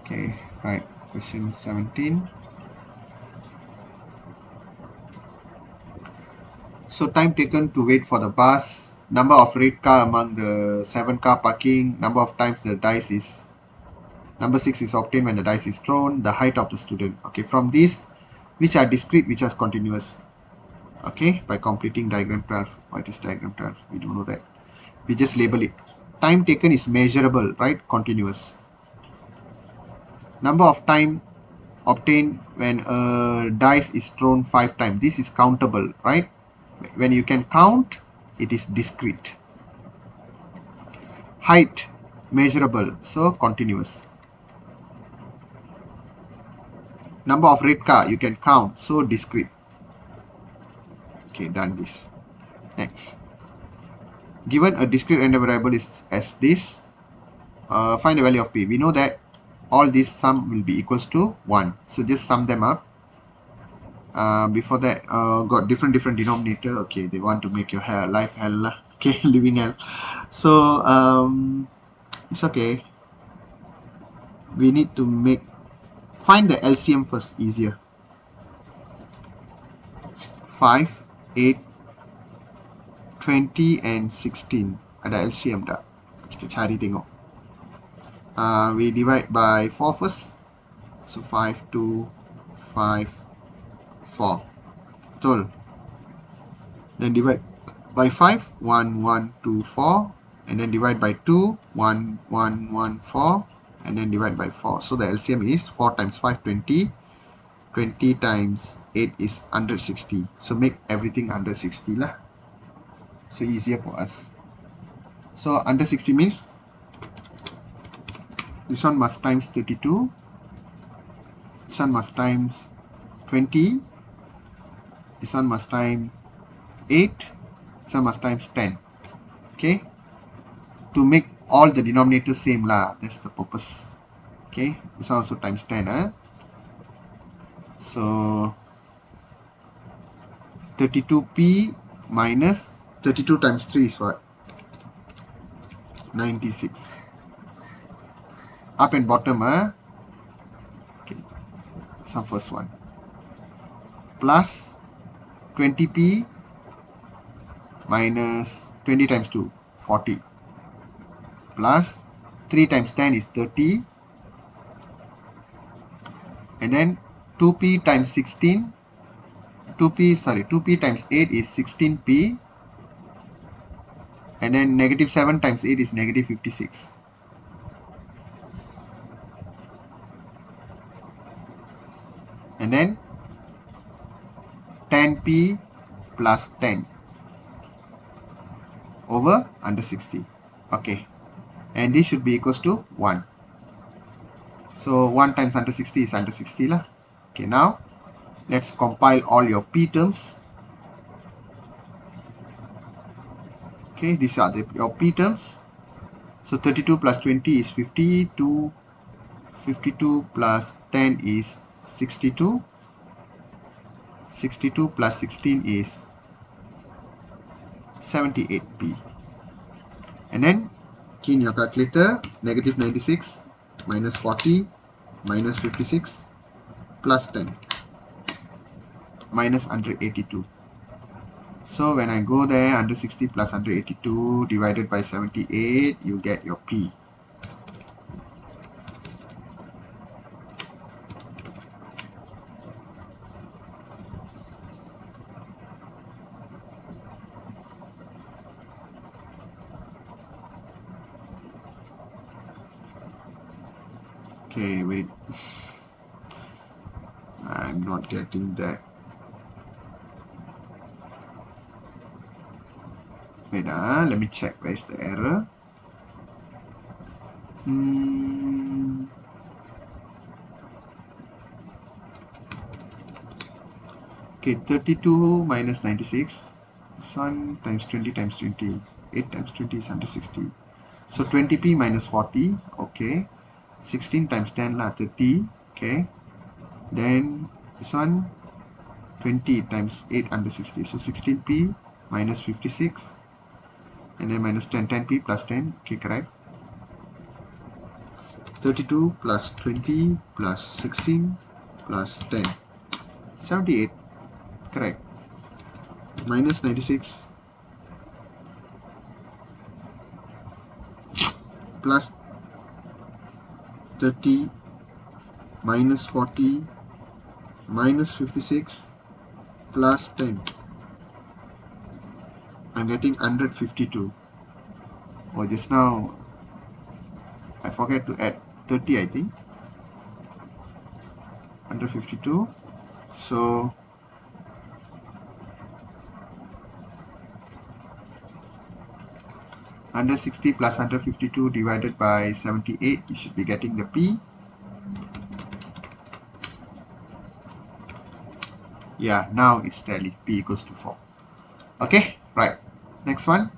Okay, right. Question 17. So time taken to wait for the bus, number of red car among the 7 car parking, number of times the dice is, number 6 is obtained when the dice is thrown, the height of the student. Okay, from this, which are discrete, which are continuous? Okay, by completing diagram 12. What is diagram 12? We don't know that. We just label it. Time taken is measurable, right? Continuous. Number of time obtained when a dice is thrown 5 times. This is countable, right? When you can count, it is discrete. Height, measurable, so continuous. Number of red card, you can count, so discrete. Okay, done this. Next. Given a discrete random variable is as this, find the value of p. We know that all these sum will be equals to 1. So just sum them up. Before that, got different denominator. Okay, they want to make your life hell. Okay, living hell. So it's okay. We need to find the LCM first, easier. 5, 8, 20 and 16. Ada LCM tak? Kita cari tengok. We divide by 4 first. So 5, 2, 5, 4. Betul. Then divide by 5, 1, 1, 2, 4. And then divide by 2, 1, 1, 1, 4. And then divide by 4. So the LCM is 4 times 5, 20. 20 times 8 is 160. So make everything under 60 lah. So easier for us. So under 60 means this one must times 32. This one must times 20. This one must times 8. This one must times 10. Okay. To make all the denominators same lah. That's the purpose. Okay. This one also times 10. So 32p minus 32 times 3 is what? 96. Up and bottom. Okay. So first one. Plus 20p minus 20 times 2, 40. Plus 3 times 10 is 30. And then 2p times 16. 2p times 8 is 16p. And then negative 7 times 8 is negative 56. And then 10p plus 10 over under 60. Okay. And this should be equals to 1. So 1 times under 60 is under 60 lah. Okay, now let's compile all your p terms. Okay, these are your p terms. So 32 plus 20 is 52. 52 plus 10 is 62. 62 plus 16 is 78p. And then key in your calculator, negative 96 minus 40 minus 56 plus 10 minus 182. So when I go there, under 60 plus 182 divided by 78, you get your P. Okay, wait. I'm not getting that. Wait, let me check where's the error. Okay, 32 minus 96. This one times 20 times 20. 8 times 20 is 160. So 20p minus 40. Okay. 16 times 10 lah, 30. Okay. Then this one 20 times 8 under 60. So 16p minus 56. And then minus 10. 10p plus 10. Okay, correct. 32 plus 20 plus 16 plus 10. 78. Correct. Minus 96 plus 30 minus 40 minus 56 plus 10. I'm getting 152. Oh, just now I forget to add 30, I think. 152. So 160 plus 152 divided by 78, you should be getting the P. Yeah, now it's tally. P equals to 4. Okay, right. Next one.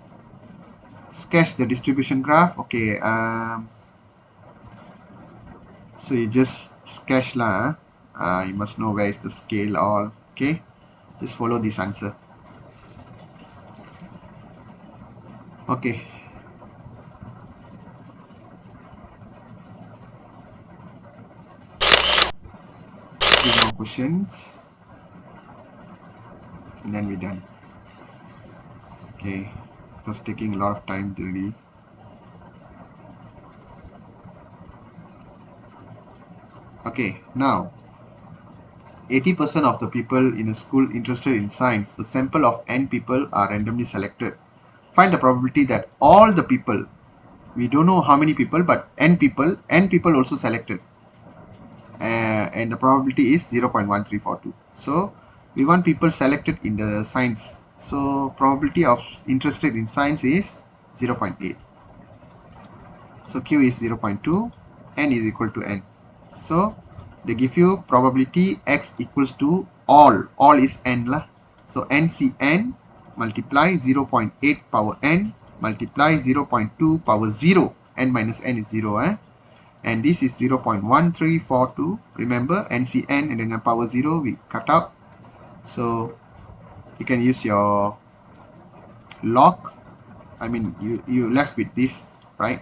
Sketch the distribution graph. Okay, so you just sketch lah. You must know where is the scale all. Okay, just follow this answer. Okay. Three more questions. And then we're done. Okay. It was taking a lot of time already. Okay, now 80% of the people in a school interested in science, a sample of n people are randomly selected. Find the probability that all the people, we don't know how many people, but n people also selected. And the probability is 0.1342. So we want people selected in the science. So probability of interested in science is 0.8. So Q is 0.2, n is equal to n. So they give you probability x equals to all is n lah. So NCN multiply 0.8 power n multiply 0.2 power 0, n minus n is 0 and this is 0.1342. Remember NCN and dengan power 0 we cut out, so you can use your log. I mean you left with this, right?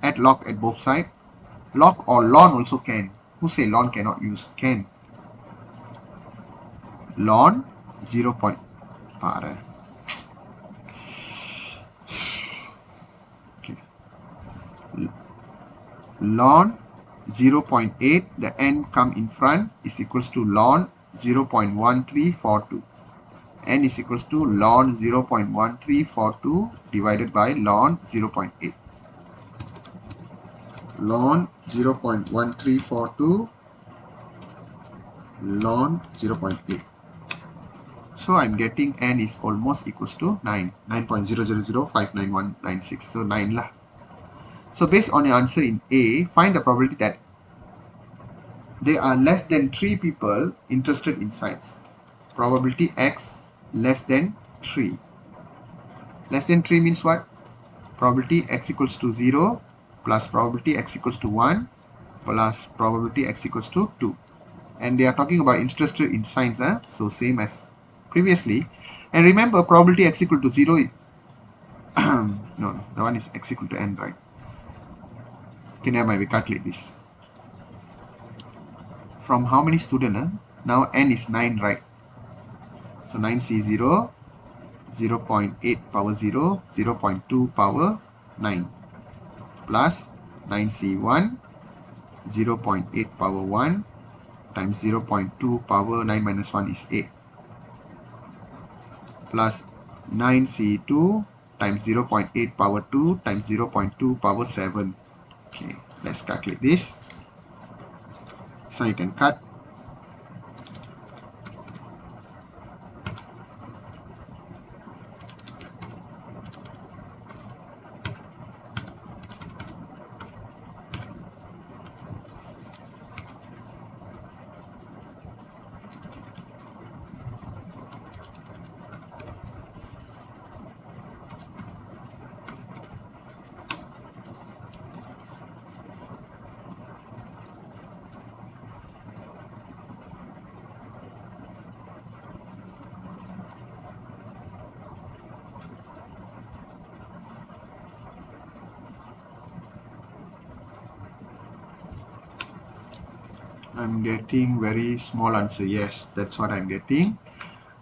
Add log at both sides. Log or ln also can. Who say ln cannot use? Can. Ln 0. Para. Okay. Ln 0.8, the n come in front, is equals to ln 0.1342. N is equals to ln 0.1342 divided by ln 0.8. Ln 0.1342 ln 0.8. So I'm getting n is almost equals to 9. 9.000599196. So 9 lah. So based on your answer in A, find the probability that there are less than 3 people interested in science. Probability X less than 3. Less than 3 means what? Probability X equals to 0 plus probability X equals to 1 plus probability X equals to 2. And they are talking about interested in science, so same as previously. And remember, probability X equal to 0, no, the one is X equal to n, right? Okay, never mind, we calculate this. From how many students? Now n is 9, right? So 9C0, 0.8 power 0, 0.2 power 9, plus 9C1, 0.8 power 1, times 0.2 power 9 minus 1 is 8, plus 9C2 times 0.8 power 2 times 0.2 power 7. Okay, let's calculate this. So you can cut. I'm getting very small answer. Yes, that's what I'm getting.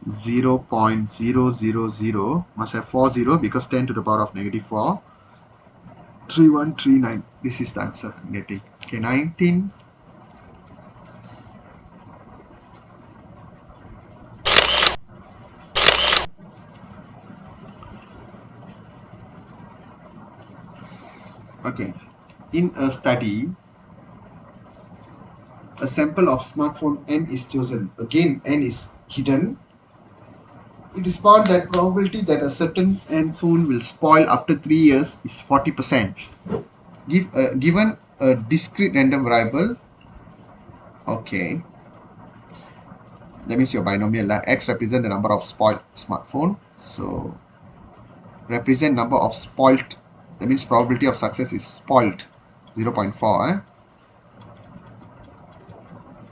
0.000, must have 40 because 10 to the power of negative 4. 3139. This is the answer I'm getting. Okay, 19. Okay. In a study, a sample of smartphone N is chosen. Again, N is hidden. It is found that probability that a certain N phone will spoil after 3 years is 40%. Given a discrete random variable, okay, that means your binomial. X represent the number of spoiled smartphone. So represent number of spoiled. That means probability of success is spoiled 0.4.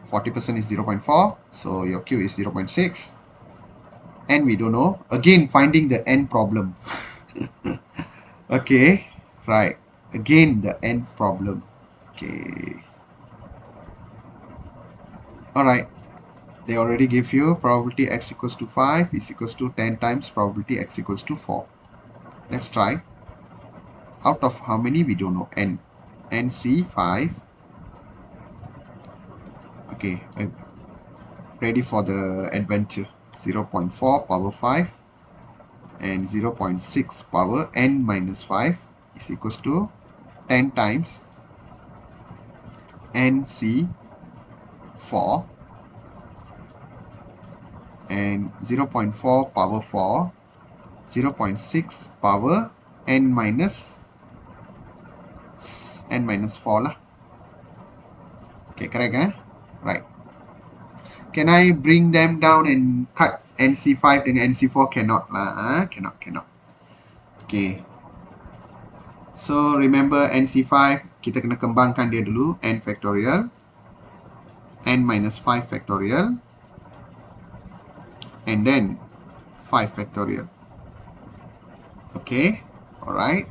40% is 0.4. So your Q is 0.6. And we don't know. Again, finding the N problem. Okay, right. Again, the N problem. Okay. Alright. They already give you probability x equals to 5 is equals to 10 times probability x equals to 4. Let's try. Out of how many we don't know. N. NC 5. Okay. Ready for the adventure. 0.4 power 5 and 0.6 power n minus 5 is equals to 10 times NC 4 and 0.4 power 4, 0.6 power n minus 4 lah. Okay, correct Right. Can I bring them down and cut NC5 dengan NC4? Cannot lah. Cannot. Okay. So remember NC5, kita kena kembangkan dia dulu. N factorial. N minus 5 factorial. And then 5 factorial. Okay. Alright.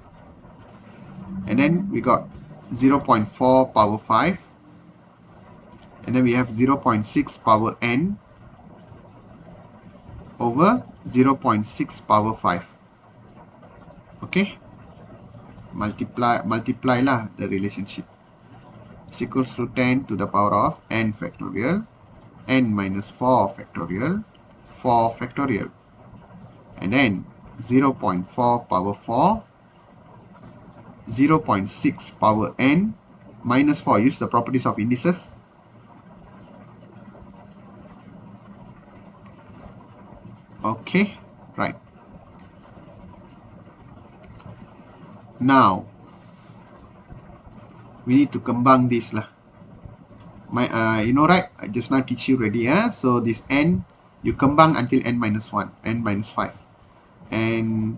And then we got 0.4 power 5. And then we have 0.6 power n over 0.6 power 5. Okay. Multiply lah the relationship. Is equals to 10 to the power of n factorial, n minus 4 factorial, 4 factorial. And then 0.4 power 4, 0.6 power n minus 4. Use the properties of indices. Okay, right. Now, we need to kembang this lah. You know right? I just now teach you already. So this n, you kembang until n minus 1, n minus 5. And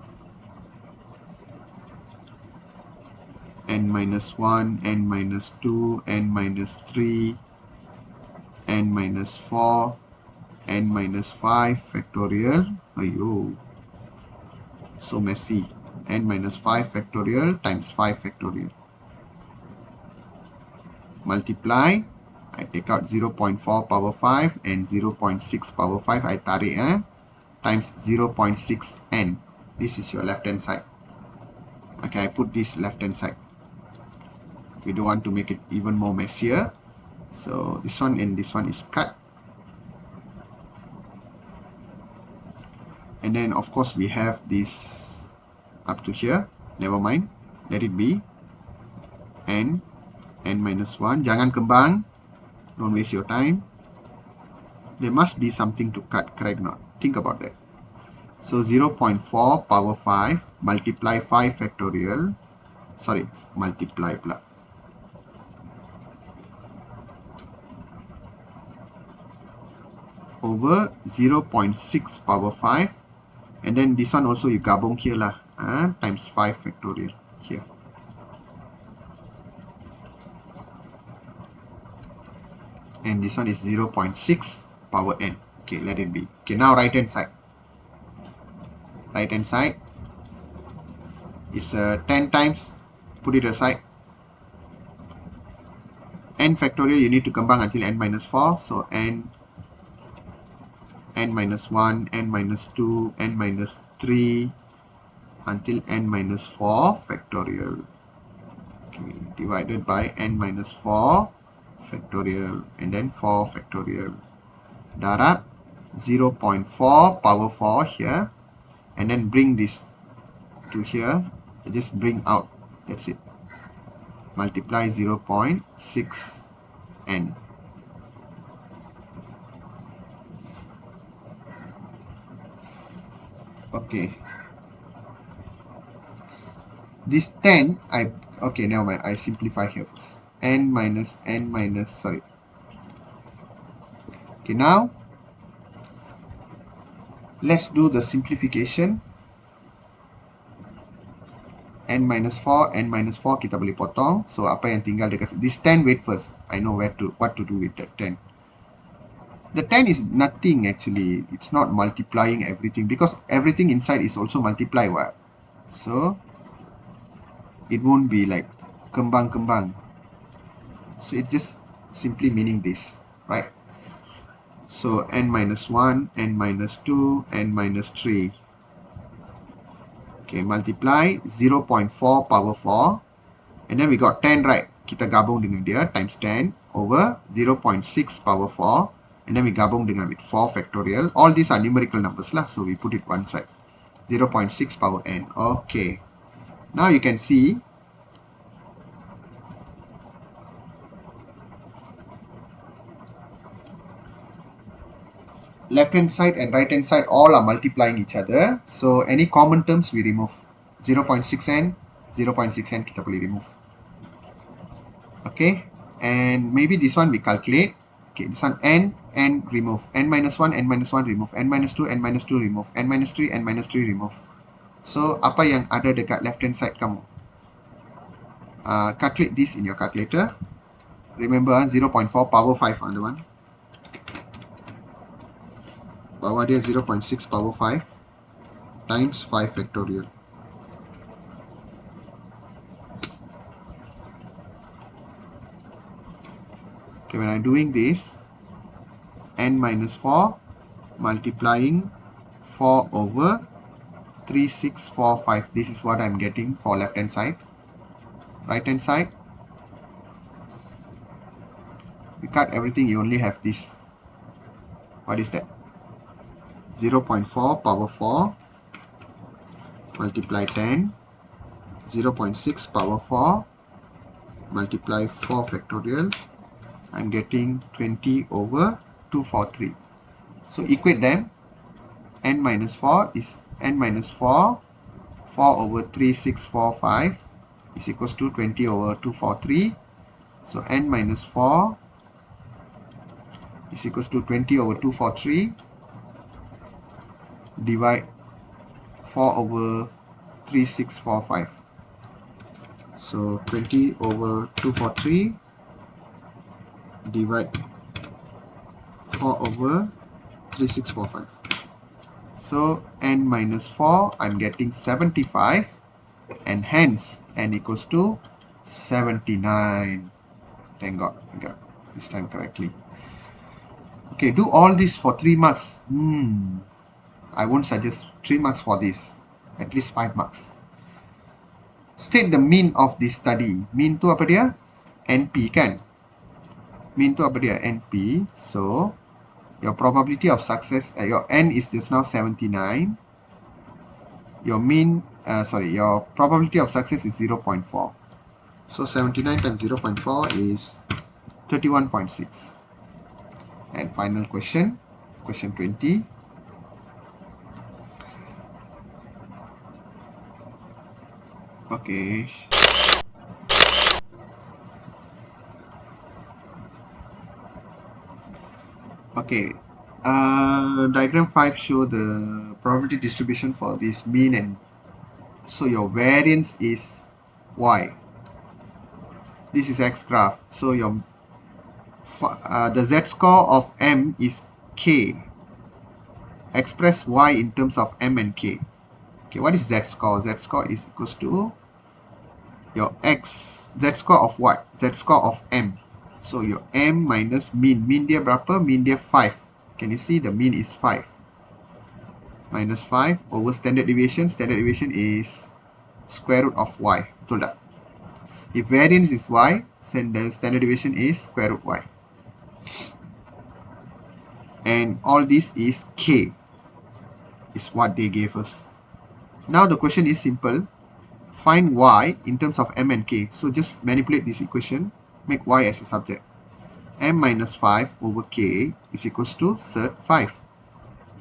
n minus 1, n minus 2, n minus 3, n minus 4, n minus 5 factorial. Ayo, so messy. N minus 5 factorial times 5 factorial. Multiply. I take out 0.4 power 5 and 0.6 power 5. I tarik times 0.6n. This is your left hand side. Okay, I put this left hand side. We don't want to make it even more messier. So this one and this one is cut. And then of course we have this up to here. Never mind. Let it be. N minus 1. Jangan kembang. Don't waste your time. There must be something to cut, correct or not? Think about that. So 0.4 power 5 multiply 5 factorial. Sorry, multiply pula. Over 0.6 power 5. And then this one also you gabung here lah. Times 5 factorial here. And this one is 0.6 power n. Okay, let it be. Okay, now right hand side. Right hand side is 10 times. Put it aside. N factorial you need to kembang until n minus 4. So n minus 1, n minus 2, n minus 3 until n minus 4 factorial. Okay, divided by n minus 4 factorial and then 4 factorial. Darab 0.4 power 4 here and then bring this to here. Just bring out. That's it. multiply 0.6 n. Okay, this 10 okay, never mind, I simplify here first. Sorry. Okay, now let's do the simplification. N minus 4 kita boleh potong. So apa yang tinggal dekat this 10, wait first, I know what to do with that 10. The 10 is nothing actually. It's not multiplying everything because everything inside is also multiply what. So it won't be like kembang. So it just simply meaning this, right? So n minus 1, n minus 2, n minus 3. Okay, multiply 0.4 power 4. And then we got 10, right? Kita gabung dengan dia times 10 over 0.6 power 4. And then we gabung dengan with 4 factorial. All these are numerical numbers lah. So we put it one side. 0.6 power n. Okay. Now you can see left hand side and right hand side all are multiplying each other. So any common terms we remove. 0.6n, 0.6n kita boleh remove. Okay. And maybe this one we calculate. Okay, this one n remove. N minus 1, n minus 1 remove. N minus 2, n minus 2 remove. N minus 3, n minus 3 remove. So, apa yang ada dekat left hand side kamu? Calculate this in your calculator. Remember, 0.4 power 5 on the one. Bawah dia 0.6 power 5 times 5 factorial. Okay, when I'm doing this, n minus 4 multiplying 4 over 3645. This is what I'm getting for left hand side. Right hand side, we cut everything, you only have this. What is that? 0.4 power 4 multiply 10, 0.6 power 4 multiply 4 factorial. I'm getting 20 over 243. So equate them. N minus 4 is n minus 4 over 3645 is equals to 20 over 243. So n minus 4 is equals to 20 over 243 divide 4 over 3645. So 20 over 243 divide 4 over 3645. So n minus 4, I'm getting 75, and hence n equals to 79. Thank God, I got this time correctly. Okay, do all this for 3 marks. I won't suggest 3 marks for this. At least 5 marks. State the mean of this study. Mean tu apa dia? NP kan? Mean tu apa dia? NP. So, your probability of success, your n is just now 79. Your mean, your probability of success is 0.4. So, 79 times 0.4 is 31.6. And final question, question 20. Okay. Okay. Diagram 5 show the probability distribution for this mean, and so your variance is y. This is x graph. So your the z-score of m is k. Express y in terms of m and k. Okay, what is z-score? Z-score is equals to your x. Z-score of what? Z-score of m. So your m minus mean. Mean dia berapa? Mean dia 5. Can you see the mean is 5? Minus 5 over standard deviation. Standard deviation is square root of y. Betul tak? If variance is y, then the standard deviation is square root y. And all this is k. Is what they gave us. Now the question is simple. Find y in terms of m and k. So just manipulate this equation, make y as a subject. M minus 5 over k is equals to third 5.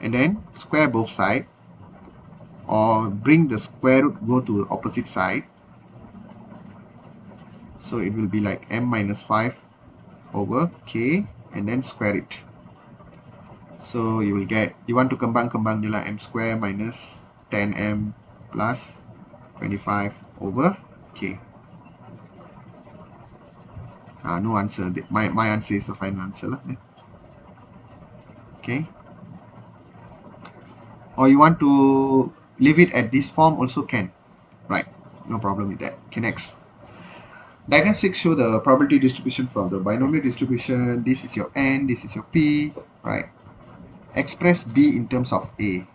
And then square both sides, or bring the square root, go to the opposite side. So it will be like m minus 5 over k, and then square it. So you will get, you want to kembang je lah, m square minus 10m plus 25 over k. No answer. My answer is the final answer lah. Okay. Or you want to leave it at this form also can. Right. No problem with that. Okay, next. Diagram 6 show the probability distribution from the binomial distribution. This is your n, this is your p. Right. Express b in terms of a.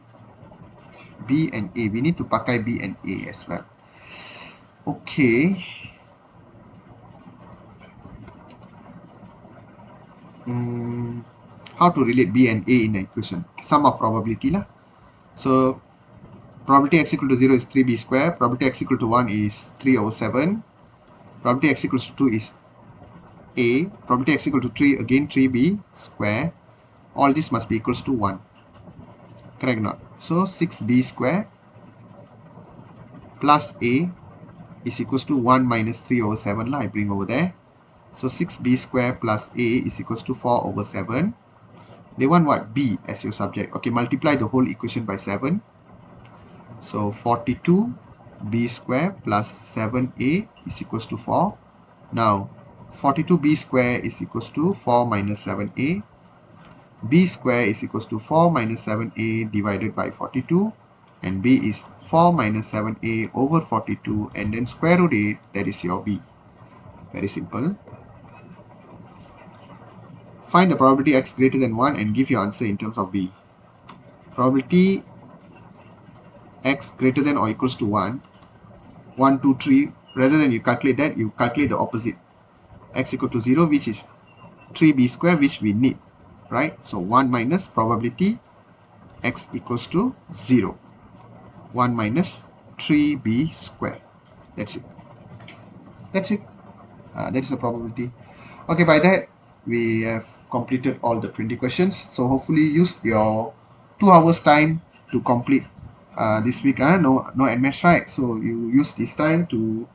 B and a. We need to pakai b and a as well. Okay. How to relate b and a in the equation? Sum of probability lah. So probability x equal to 0 is 3b square. Probability x equal to 1 is 3 over 7. Probability x equals to 2 is a. Probability x equal to 3, again 3b square. All this must be equals to 1. Correct or not? So 6b square plus a is equals to 1 minus 3 over 7 lah. I bring over there. So 6b square plus a is equals to 4 over 7. They want what? B as your subject. Okay, multiply the whole equation by 7. So 42b square plus 7a is equals to 4. Now 42b square is equals to 4 minus 7a. B square is equals to 4 minus 7a divided by 42. And b is 4 minus 7a over 42. And then square root 8, that is your b. Very simple. Find the probability x greater than 1 and give your answer in terms of b. Probability x greater than or equals to 1. 1, 2, 3. Rather than you calculate that, you calculate the opposite. X equal to 0, which is 3b square, which we need. Right? So 1 minus probability x equals to 0. 1 minus 3b square. That's it. That's it. That is the probability. Okay, by that, we have completed all the 20 questions. So hopefully use your 2 hours time to complete this week. No admits, right? So you use this time to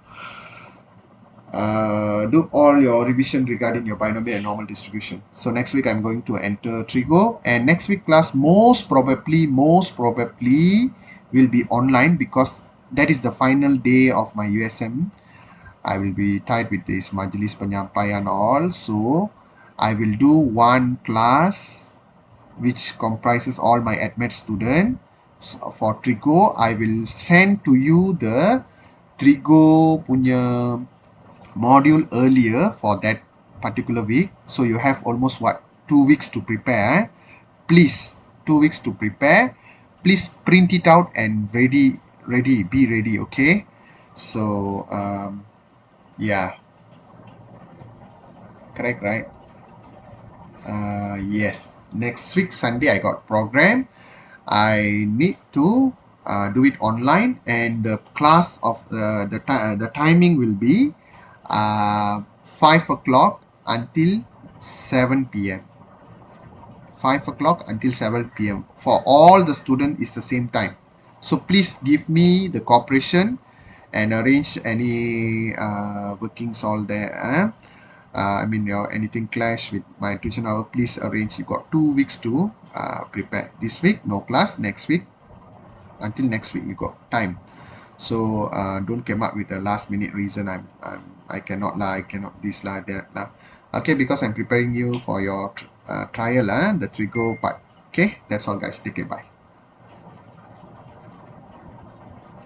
do all your revision regarding your binomial and normal distribution. So next week I'm going to enter Trigo, and next week class most probably will be online because that is the final day of my USM. I will be tied with this Majlis Penyampaian all. So I will do one class which comprises all my admit students. So for Trigo, I will send to you the Trigo punya module earlier for that particular week. So you have almost 2 weeks to prepare. Please, 2 weeks to prepare. Please print it out and be ready, okay? So yeah, correct, right? Yes, next week Sunday I got program. I need to do it online, and the class of the timing will be 5 o'clock until 7 p.m. 5 o'clock until 7 p.m. For all the students is the same time. So please give me the cooperation and arrange any workings all there. I mean, anything clash with my tuition hour, please arrange. You got 2 weeks to prepare. This week, no class. Next week, until next week, you got time. So don't come up with a last minute reason. I cannot lie, I cannot this lie, that lah. Okay, because I'm preparing you for your trial, the Trigo part. Okay, that's all guys. Take care, bye.